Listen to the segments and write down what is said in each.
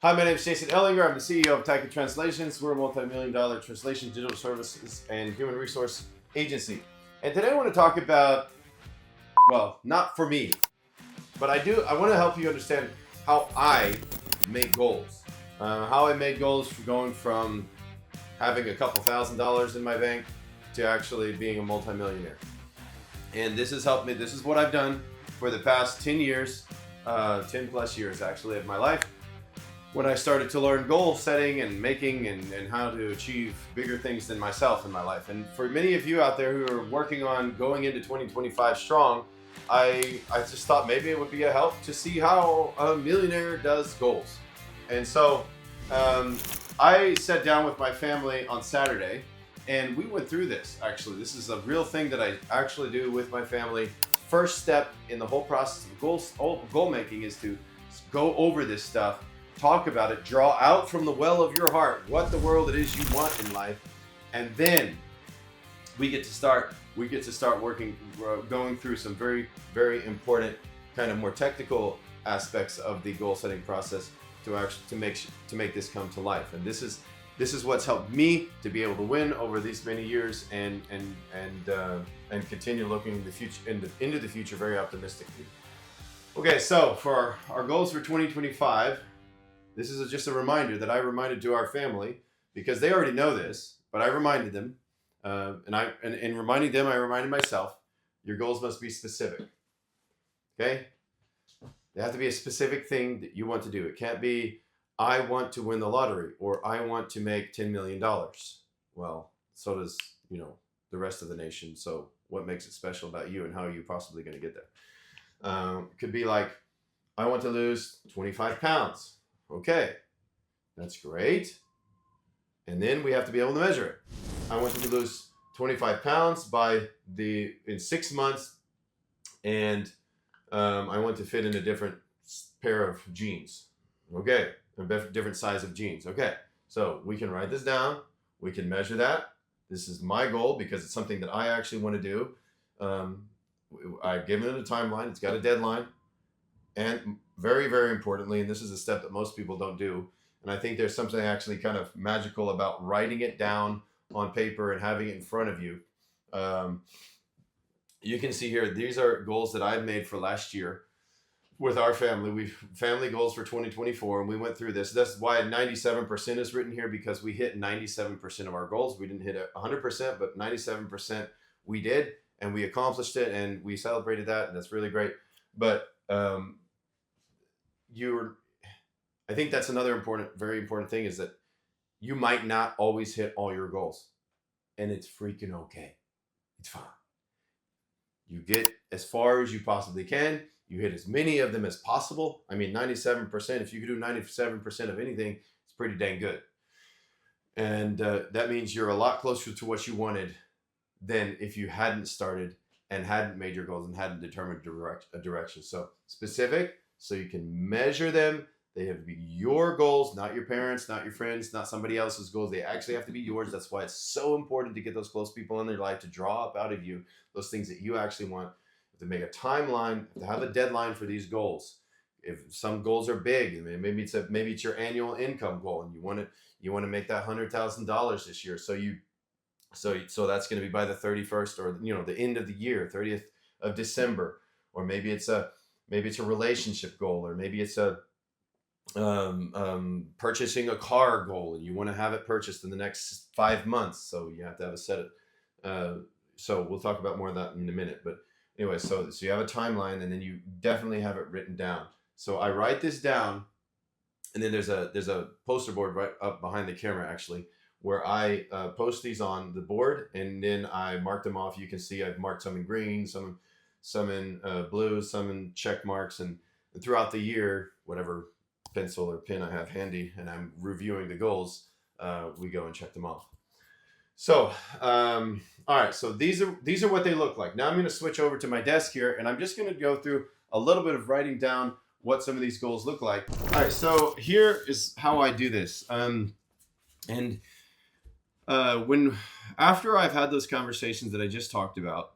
Hi, my name is Jason Ellinger. I'm the CEO of Taika Translations. We're a multi-million-dollar translation, digital services, and human resource agency. And today I want to talk about, well, not for me, but I want to help you understand how I make goals. How I made goals for going from having a couple $1,000s in my bank to actually being a multi-millionaire. And this has helped me. This is what I've done for the past 10 years, 10 plus years actually of my life. When I started to learn goal setting and making and how to achieve bigger things than myself in my life. And for many of you out there who are working on going into 2025 strong, I just thought maybe it would be a help to see how a millionaire does goals. And so I sat down with my family on Saturday and we went through this. Actually, this is a real thing that I actually do with my family. First step in the whole process of goal making is to go over this stuff, talk about it, draw out from the well of your heart what the world it is you want in life, and then we get to start working, going through some very, very important kind of more technical aspects of the goal setting process to make this come to life. And this is what's helped me to be able to win over these many years and continue looking into the future very optimistically. Okay, so for our goals for 2025. This is just a reminder that I reminded to our family because they already know this, but I reminded them, and in reminding them, I reminded myself. Your goals must be specific. Okay, they have to be a specific thing that you want to do. It can't be I want to win the lottery or I want to make $10 million. Well, so does the rest of the nation. So what makes it special about you and how are you possibly going to get there? It could be like I want to lose 25 pounds. Okay, that's great. And then we have to be able to measure it. I want you to lose 25 pounds in 6 months, and I want to fit in a different pair of jeans. Okay, a different size of jeans. Okay, so we can write this down. We can measure that. This is my goal because it's something that I actually want to do. I've given it a timeline. It's got a deadline. And very, very importantly, and this is a step that most people don't do, and I think there's something actually kind of magical about writing it down on paper and having it in front of you. You can see here, these are goals that I've made for last year with our family. Family goals for 2024, and we went through this. That's why 97% is written here, because we hit 97% of our goals. We didn't hit 100%, but 97% we did, and we accomplished it, and we celebrated that, and that's really great. But I think that's another very important thing, is that you might not always hit all your goals, and it's freaking okay. It's fine. You get as far as you possibly can. You hit as many of them as possible. I mean, 97%, if you could do 97% of anything, it's pretty dang good. And that means you're a lot closer to what you wanted than if you hadn't started and hadn't made your goals and hadn't determined a direction. So specific, so you can measure them. They have to be your goals, not your parents, not your friends, not somebody else's goals. They actually have to be yours. That's why it's so important to get those close people in your life to draw up out of you those things that you actually want. To make a timeline, to have a deadline for these goals. If some goals are big, maybe it's your annual income goal, and you want to make that $100,000 this year. So that's going to be by the 31st, or the end of the year, 30th of December. Or maybe it's a relationship goal, or maybe it's a purchasing a car goal, and you want to have it purchased in the next 5 months. So you have to have a set of. So we'll talk about more of that in a minute, but. Anyway, so you have a timeline, and then you definitely have it written down. So I write this down, and then there's a poster board right up behind the camera, actually, where I post these on the board, and then I mark them off. You can see I've marked some in green, some in blue, some in check marks, and throughout the year, whatever pencil or pen I have handy, and I'm reviewing the goals, we go and check them off. So, all right, so these are what they look like. Now I'm going to switch over to my desk here, and I'm just going to go through a little bit of writing down what some of these goals look like. All right, so here is how I do this. After I've had those conversations that I just talked about,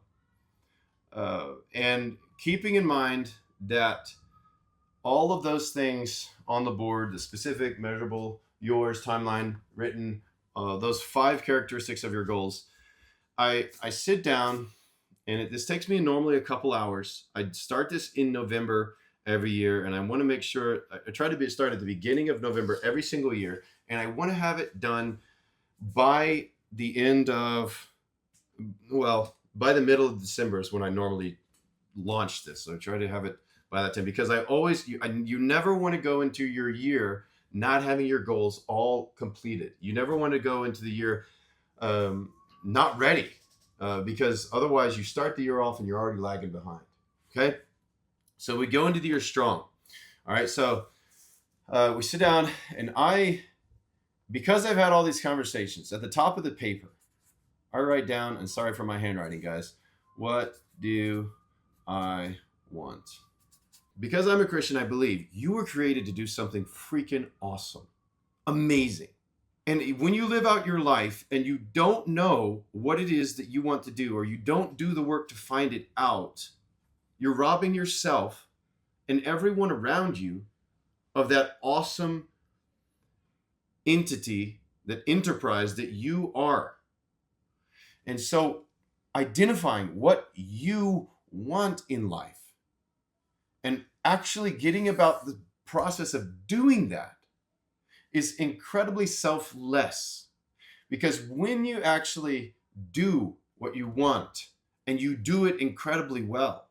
and keeping in mind that all of those things on the board, the specific, measurable, yours, timeline, written, those 5 characteristics of your goals. I sit down, and this takes me normally a couple hours. I start this in November every year, and I want to make sure I try to start at the beginning of November every single year, and I want to have it done by the end of, well, by the middle of December is when I normally launch this. So I try to have it by that time, because you never want to go into your year not having your goals all completed. You never want to go into the year not ready, because otherwise you start the year off and you're already lagging behind. Okay, so we go into the year strong. All right, so we sit down, and because I've had all these conversations, at the top of the paper I write down, and sorry for my handwriting, guys, what do I want? Because I'm a Christian, I believe you were created to do something freaking awesome, amazing. And when you live out your life and you don't know what it is that you want to do, or you don't do the work to find it out, you're robbing yourself and everyone around you of that awesome entity, that enterprise that you are. And so identifying what you want in life and actually getting about the process of doing that is incredibly selfless. Because when you actually do what you want and you do it incredibly well,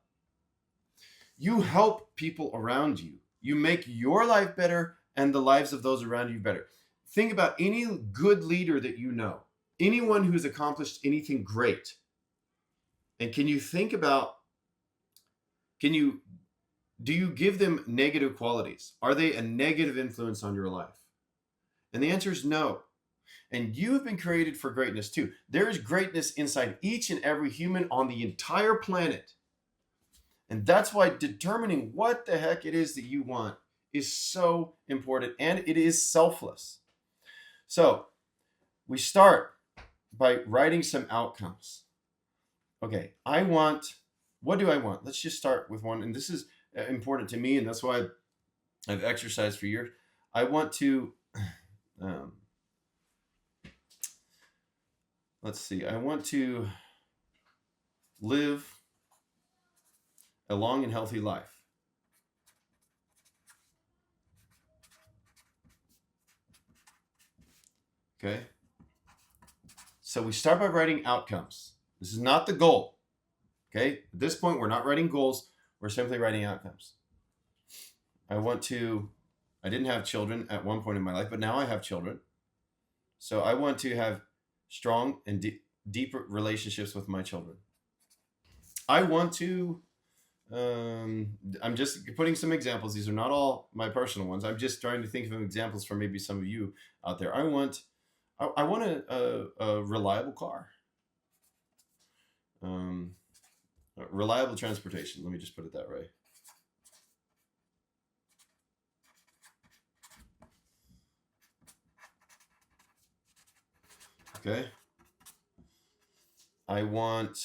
you help people around you. You make your life better and the lives of those around you better. Think about any good leader that you know, anyone who's accomplished anything great. And can you think about, do you give them negative qualities? Are they a negative influence on your life? And the answer is no. And you have been created for greatness too. There is greatness inside each and every human on the entire planet. And that's why determining what the heck it is that you want is so important, and it is selfless. So we start by writing some outcomes. Okay, what do I want? Let's just start with one. And this is important to me, and that's why I've exercised for years. I want to, I want to live a long and healthy life. Okay. So we start by writing outcomes. This is not the goal. Okay. At this point, we're not writing goals. We're simply writing outcomes. I didn't have children at one point in my life, but now I have children. So I want to have strong and deep relationships with my children. I want to, I'm just putting some examples. These are not all my personal ones. I'm just trying to think of examples for maybe some of you out there. I want a reliable car. Reliable transportation. Let me just put it that way. Okay. I want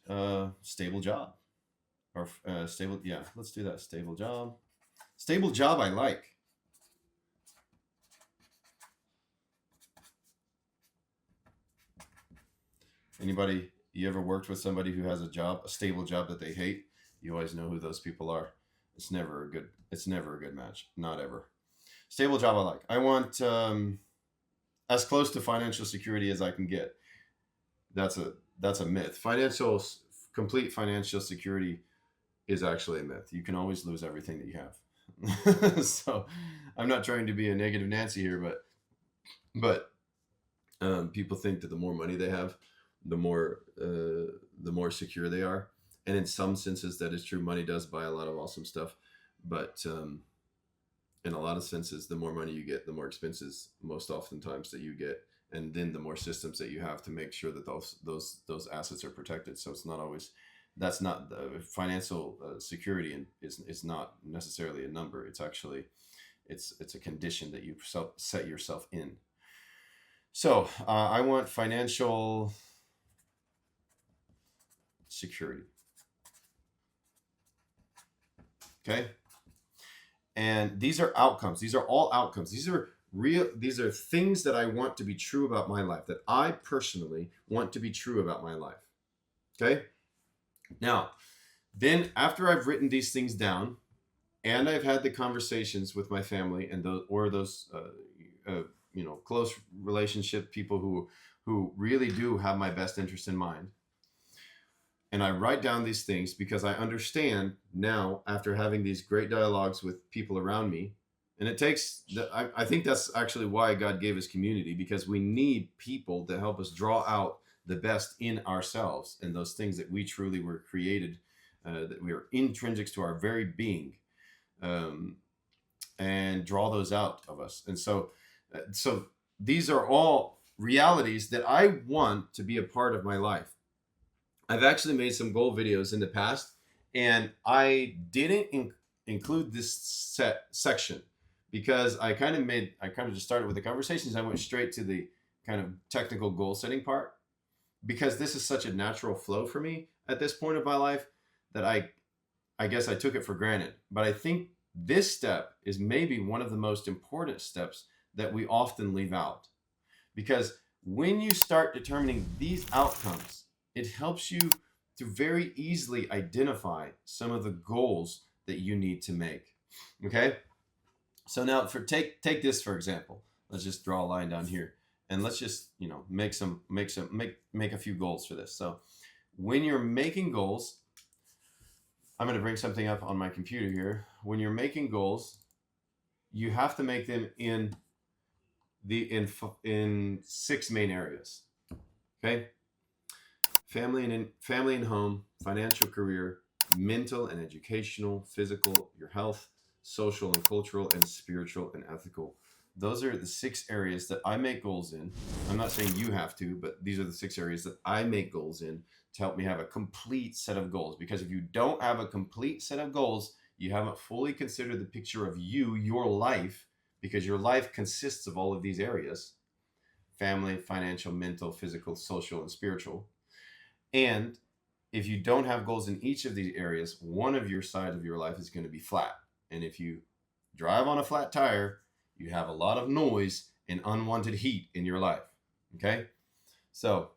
a stable job. Or stable, yeah, let's do that. Stable job. Stable job I like. Anybody, you ever worked with somebody who has a stable job that they hate? You always know who those people are. It's never a good match. Not ever. Stable job I like. I want as close to financial security as I can get. That's a myth. Complete financial security is actually a myth. You can always lose everything that you have. So I'm not trying to be a negative Nancy here, but people think that the more money they have, the more secure they are. And in some senses that is true. Money does buy a lot of awesome stuff, but in a lot of senses, the more money you get, the more expenses most oftentimes that you get, and then the more systems that you have to make sure that those assets are protected. So it's not always, that's not the financial security, and is not necessarily a number. It's actually it's a condition that you set yourself in. So I want financial security. Okay. And these are outcomes. These are all outcomes. These are real, these are things that I want to be true about my life, that I personally want to be true about my life. Okay? Now, then after I've written these things down and I've had the conversations with my family and those close relationship people who really do have my best interest in mind, and I write down these things because I understand now, after having these great dialogues with people around me, and it takes, I think that's actually why God gave us community, because we need people to help us draw out the best in ourselves and those things that we truly were created, that we are intrinsic to our very being, and draw those out of us. And so these are all realities that I want to be a part of my life. I've actually made some goal videos in the past, and I didn't include this section because I kind of just started with the conversations. I went straight to the kind of technical goal setting part because this is such a natural flow for me at this point of my life that I guess I took it for granted. But I think this step is maybe one of the most important steps that we often leave out, because when you start determining these outcomes, it helps you to very easily identify some of the goals that you need to make. Okay? So now take this for example. Let's just draw a line down here and let's just, make a few goals for this. So when you're making goals, I'm going to bring something up on my computer here. When you're making goals, you have to make them in 6 main areas. Okay? Family and home, financial, career, mental and educational, physical, your health, social and cultural, and spiritual and ethical. Those are the 6 areas that I make goals in. I'm not saying you have to, but these are the 6 areas that I make goals in to help me have a complete set of goals. Because if you don't have a complete set of goals, you haven't fully considered the picture of your life, because your life consists of all of these areas: family, financial, mental, physical, social, and spiritual. And if you don't have goals in each of these areas, one of your sides of your life is going to be flat. And if you drive on a flat tire, you have a lot of noise and unwanted heat in your life. Okay? So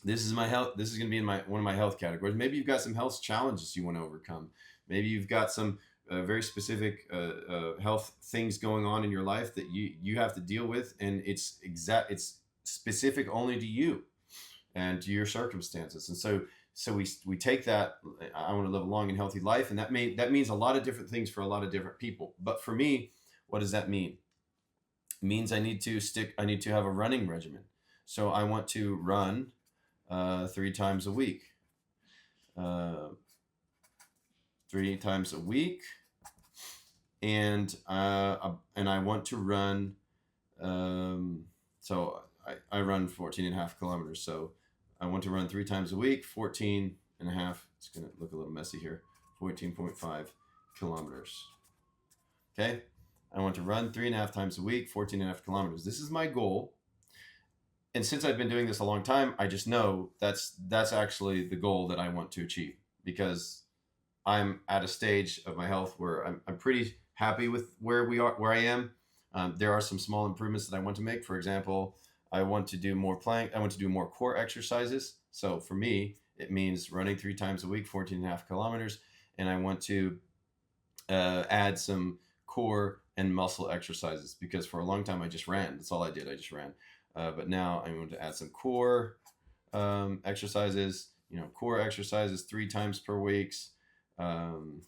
this is my health. This is going to be in one of my health categories. Maybe you've got some health challenges you want to overcome. Maybe you've got some very specific health things going on in your life that you have to deal with, and it's specific only to you and to your circumstances. And so we take that. I want to live a long and healthy life, and that means a lot of different things for a lot of different people. But for me, what does that mean? It means I need to have a running regimen. So I want to run 3 times a week. 3 times a week, and I want to run. So I run 14.5 kilometers. So I want to run 3 times a week, 14.5. It's gonna look a little messy here. 14.5 kilometers. Okay, I want to run 3.5 times a week, 14.5 kilometers. This is my goal. And since I've been doing this a long time, I just know that's actually the goal that I want to achieve, because I'm at a stage of my health where I'm pretty happy with where I am. There are some small improvements that I want to make. For example, I want to do more plank. I want to do more core exercises. So for me, it means running 3 times a week, 14.5 kilometers. And I want to add some core and muscle exercises, because for a long time I just ran. That's all I did. I just ran. But now I'm going to add some core exercises. Core exercises 3 times per week. And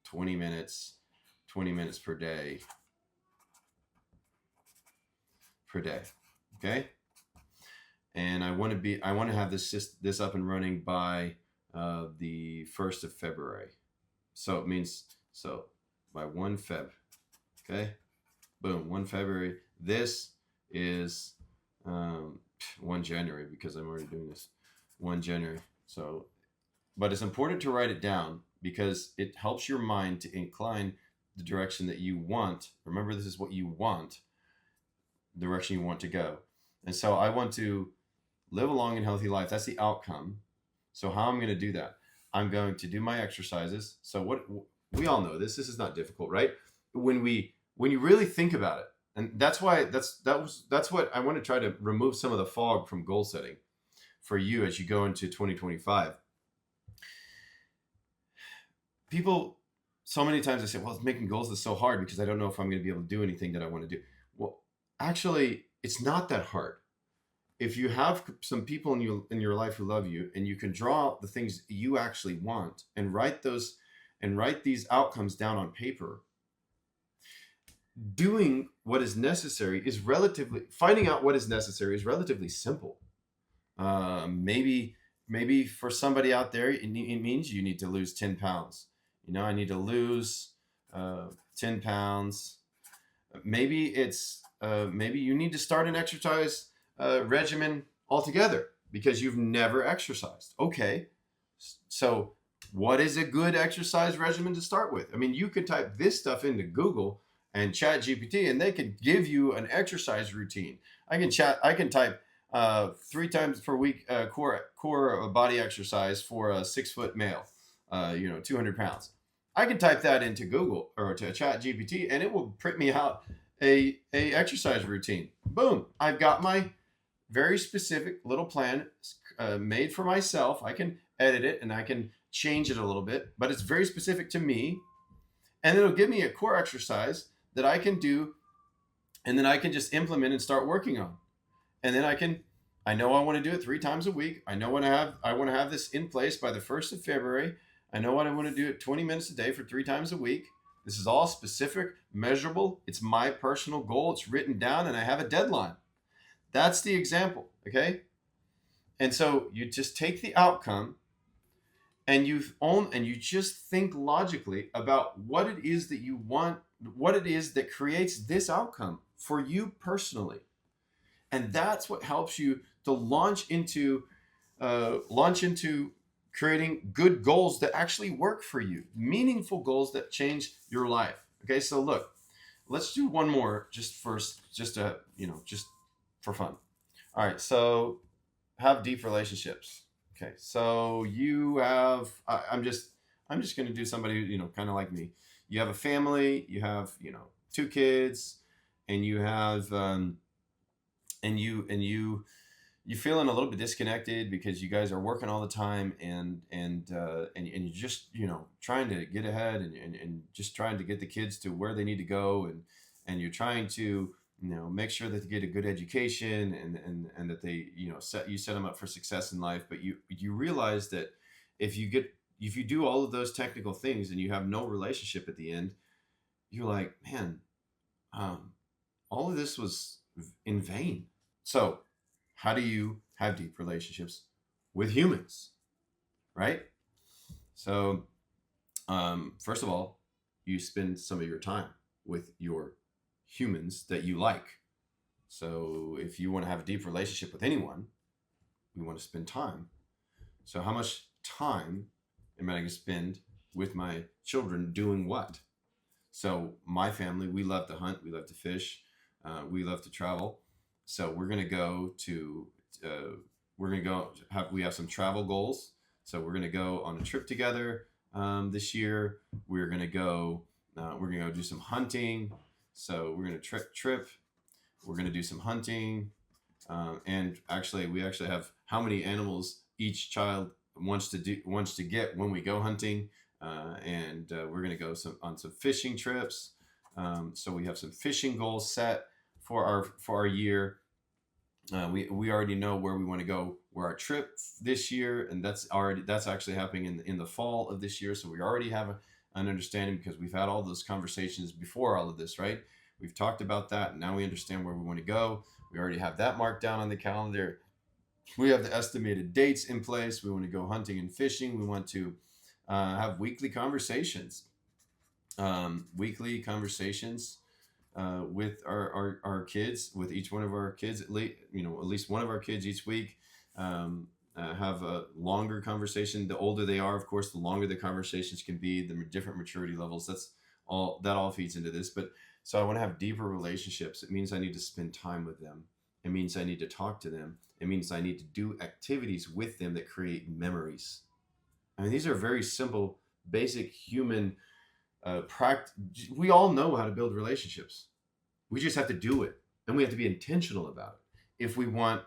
20 minutes per day. Okay. And I want to have this up and running by the 1st of February. So it means, by 1 Feb. Okay. Boom. 1 February. This is 1 January, because I'm already doing this. 1 January. So, but it's important to write it down, because it helps your mind to incline the direction that you want. Remember, this is what you want, the direction you want to go. And so I want to live a long and healthy life. That's the outcome. So how I'm going to do that? I'm going to do my exercises. So what we all know this. This is not difficult, right? When you really think about it, and that's why that's what I want to try to remove some of the fog from goal setting for you as you go into 2025. People, so many times I say, well, making goals is so hard because I don't know if I'm going to be able to do anything that I want to do. Well, actually, it's not that hard. If you have some people in your life who love you, and you can draw the things you actually want and write these outcomes down on paper, doing what is necessary is relatively finding out what is necessary is relatively simple. Maybe for somebody out there, it means you need to lose 10 pounds. I need to lose 10 pounds. Maybe you need to start an exercise regimen altogether because you've never exercised. Okay, so what is a good exercise regimen to start with? I mean, you could type this stuff into Google and Chat GPT, and they can give you an exercise routine. I can type 3 times per week core body exercise for a 6-foot male, 200 pounds. I can type that into Google or to Chat GPT, and it will print me out a exercise routine. Boom! I've got my very specific little plan made for myself. I can edit it and I can change it a little bit, but it's very specific to me, and it'll give me a core exercise that I can do, and then I can just implement and start working on. And then I know I want to do it 3 times a week. I know I want to have this in place by the 1st of February. I know what I want to do it 20 minutes a day for 3 times a week. This is all specific, measurable. It's my personal goal. It's written down, and I have a deadline. That's the example, okay? And so you just take the outcome, and you just think logically about what it is that you want, what it is that creates this outcome for you personally. And that's what helps you to launch into creating good goals that actually work for you, meaningful goals that change your life. Okay, so look, let's do one more just for fun. All right, so have deep relationships. Okay, so you have I'm just going to do somebody kind of like me. You have a family, you have 2 kids, and you have and you're feeling a little bit disconnected because you guys are working all the time, and you're just trying to get ahead, and just trying to get the kids to where they need to go, and you're trying to make sure that they get a good education, and that they set them up for success in life. But you realize that if you do all of those technical things and you have no relationship at the end, you're like, man, all of this was in vain. So how do you have deep relationships with humans, right? So first of all, you spend some of your time with your humans that you like. So if you want to have a deep relationship with anyone, you want to spend time. So how much time am I going to spend with my children doing what? So my family, we love to hunt, we love to fish, we love to travel. So we're going to go to we have some travel goals. So we're going to go on a trip together this year. We're going to go do some hunting. So we're going to trip. We're going to do some hunting. And we actually have how many animals each child wants to get when we go hunting. And we're going to go on some fishing trips. So we have some fishing goals set for our year. We already know where we want to go, where our trip this year, and that's actually happening in the fall of this year. So we already have an understanding because we've had all those conversations before all of this, right? We've talked about that, and now we understand where we want to go. We already have that marked down on the calendar. We have the estimated dates in place. We want to go hunting and fishing. We want to have weekly conversations. With our kids, with each one of our kids, at least one of our kids each week. Have a longer conversation. The older they are, of course, the longer the conversations can be, the different maturity levels. That all feeds into this. But so I want to have deeper relationships. It means I need to spend time with them. It means I need to talk to them. It means I need to do activities with them that create memories. I mean, these are very simple, basic human we all know how to build relationships. We just have to do it, and we have to be intentional about it if we want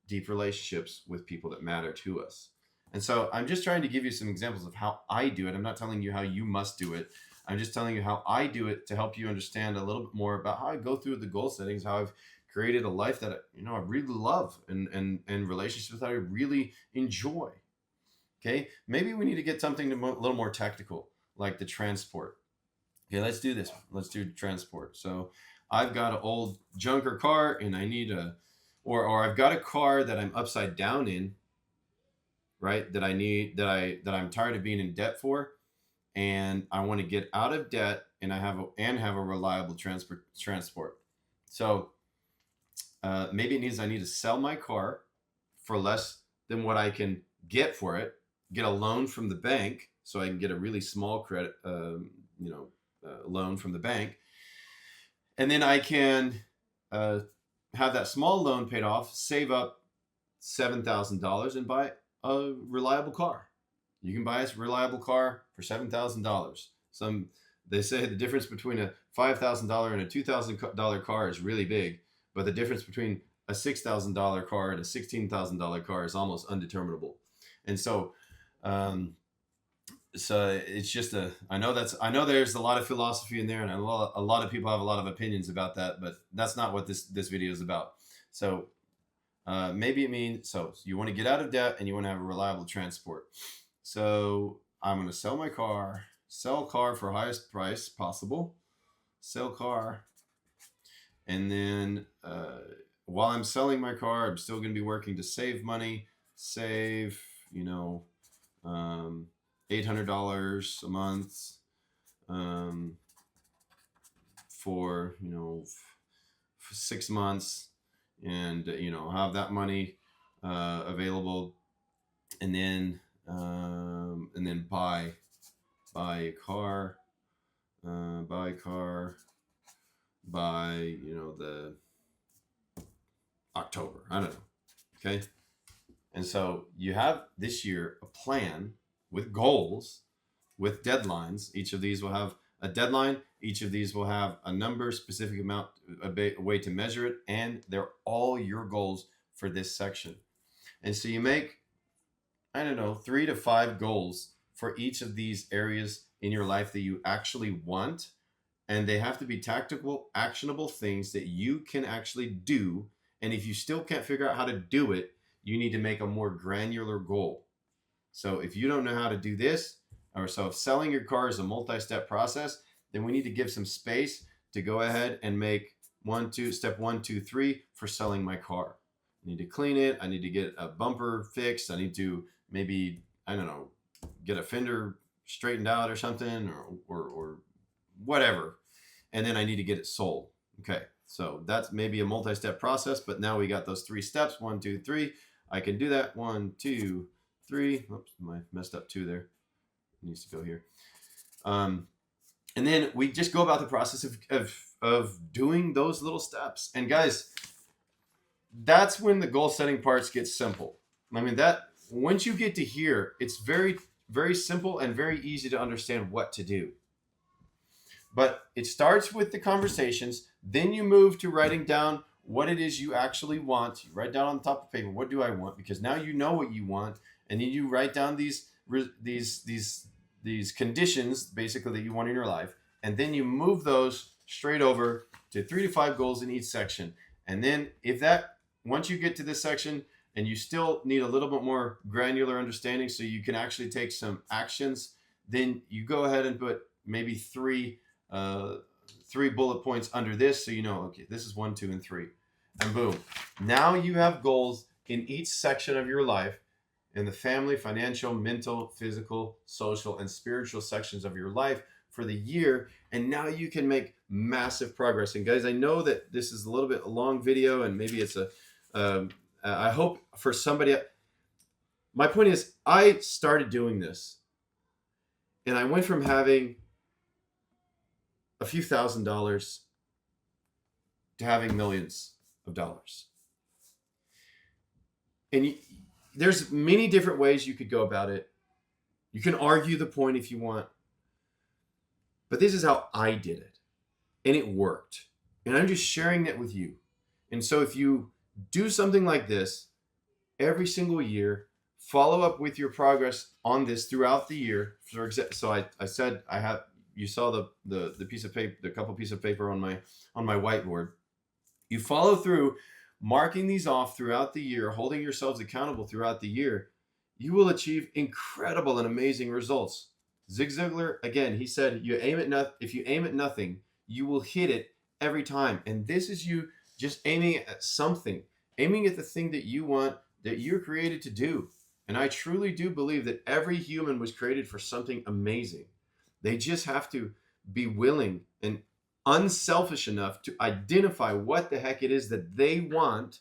deep relationships with people that matter to us. And so I'm just trying to give you some examples of how I do it. I'm not telling you how you must do it. I'm just telling you how I do it to help you understand a little bit more about how I go through the goal settings, how I've created a life that I really love, and relationships that I really enjoy. Okay, maybe we need to get something a little more tactical, like the transport. Okay, let's do this. Let's do transport. So I've got an old junker car, and I need or I've got a car that I'm upside down in, right? That I need that I'm tired of being in debt for, and I want to get out of debt, and have a reliable transport. So maybe I need to sell my car for less than what I can get for it, get a loan from the bank, so I can get a really small credit, loan from the bank, and then I can have that small loan paid off, save up $7,000, and buy a reliable car. You can buy a reliable car for $7,000. They say the difference between a $5,000 and a $2,000 car is really big, but the difference between a $6,000 car and a $16,000 car is almost undeterminable. And so, it's just I know there's a lot of philosophy in there, and a lot of people have a lot of opinions about that, but that's not what this video is about. So maybe it means, so you want to get out of debt and you want to have a reliable transport. So I'm going to sell car for highest price possible, sell car. And then while I'm selling my car, I'm still going to be working to save money, $800 a month for 6 months, and have that money available, and then buy a car, by the October. I don't know. Okay. And so you have this year a plan with goals, with deadlines. Each of these will have a deadline. Each of these will have a number, specific amount, a way to measure it, and they're all your goals for this section. And so you make, 3 to 5 goals for each of these areas in your life that you actually want. And they have to be tactical, actionable things that you can actually do. And if you still can't figure out how to do it, you need to make a more granular goal. So if you don't know how to do this, if selling your car is a multi-step process, then we need to give some space to go ahead and make step 1, 2, 3 for selling my car. I need to clean it. I need to get a bumper fixed. I need to maybe, get a fender straightened out or something, or whatever. And then I need to get it sold. Okay. So that's maybe a multi-step process, but now we got those 3 steps, 1, 2, 3. I can do that. 1, 2, 3. Oops, I messed up 2 there. It needs to go here. And then we just go about the process of doing those little steps. And guys, that's when the goal setting parts get simple. I mean, that once you get to here, it's very, very simple and very easy to understand what to do. But it starts with the conversations. Then you move to writing down what it is you actually want. You write down on the top of paper, what do I want? Because now you know what you want. And then you write down these conditions, basically, that you want in your life. And then you move those straight over to 3 to 5 goals in each section. And then once you get to this section and you still need a little bit more granular understanding so you can actually take some actions, then you go ahead and put maybe 3 bullet points under this, so okay, this is 1, 2, and 3, and boom. Now you have goals in each section of your life, in the family, financial, mental, physical, social, and spiritual sections of your life for the year, and now you can make massive progress. And guys, I know that this is a little bit a long video, and maybe it's I hope for somebody. My point is, I started doing this, and I went from having a few $1,000s to having millions of dollars. And there's many different ways you could go about it. You can argue the point if you want, but this is how I did it, and it worked. And I'm just sharing it with you. And so if you do something like this every single year, follow up with your progress on this throughout the year. So I said I have, you saw the piece of paper, the couple piece of paper on my whiteboard. You follow through, marking these off throughout the year, holding yourselves accountable throughout the year, you will achieve incredible and amazing results. Zig Ziglar, again, he said, if you aim at nothing, you will hit it every time. And this is you just aiming at something, aiming at the thing that you want, that you're created to do. And I truly do believe that every human was created for something amazing. They just have to be willing and unselfish enough to identify what the heck it is that they want,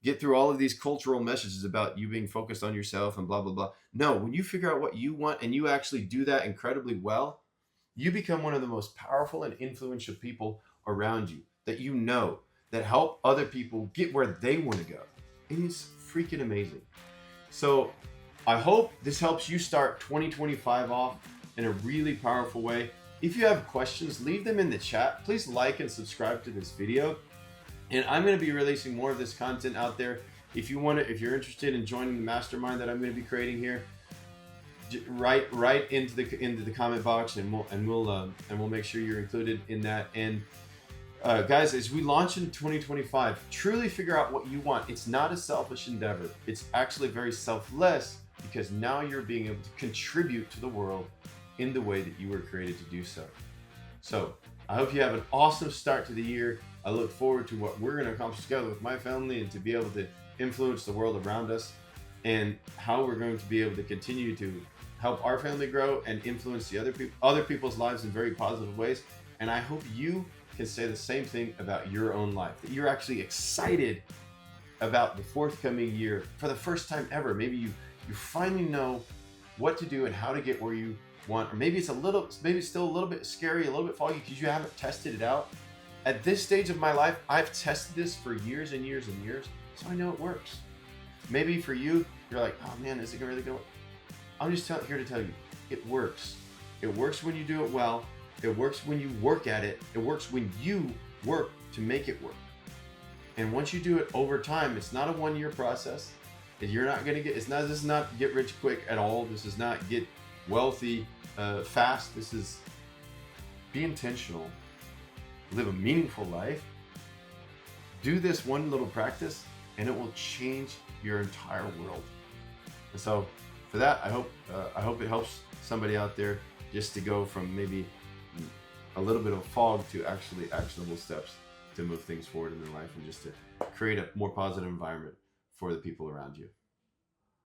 get through all of these cultural messages about you being focused on yourself and blah, blah, blah. No, when you figure out what you want and you actually do that incredibly well, you become one of the most powerful and influential people around you that you know, that help other people get where they want to go. It is freaking amazing. So I hope this helps you start 2025 off in a really powerful way. If you have questions, leave them in the chat. Please like and subscribe to this video. And I'm going to be releasing more of this content out there. If you're interested in joining the mastermind that I'm going to be creating here, write into the comment box, and we'll make sure you're included in that. And guys, as we launch in 2025, truly figure out what you want. It's not a selfish endeavor. It's actually very selfless, because now you're being able to contribute to the world in the way that you were created to do so. So I hope you have an awesome start to the year. I look forward to what we're going to accomplish together with my family, and to be able to influence the world around us, and how we're going to be able to continue to help our family grow and influence the other people's lives in very positive ways. And I hope you can say the same thing about your own life, that you're actually excited about the forthcoming year for the first time ever. Maybe you finally know what to do and how to get where you want, or maybe it's still a little bit scary, a little bit foggy because you haven't tested it out. At this stage of my life, I've tested this for years and years and years, so I know it works. Maybe for you, you're like, oh man, is it really going to work? I'm just here to tell you, it works. It works when you do it well. It works when you work at it. It works when you work to make it work. And once you do it over time, it's not a one-year process. You're not going to this is not get rich quick at all. This is not get wealthy fast. This is be intentional, live a meaningful life. Do this one little practice, and it will change your entire world. And so for that, I hope it helps somebody out there just to go from maybe a little bit of fog to actually actionable steps to move things forward in their life, and just to create a more positive environment for the people around you.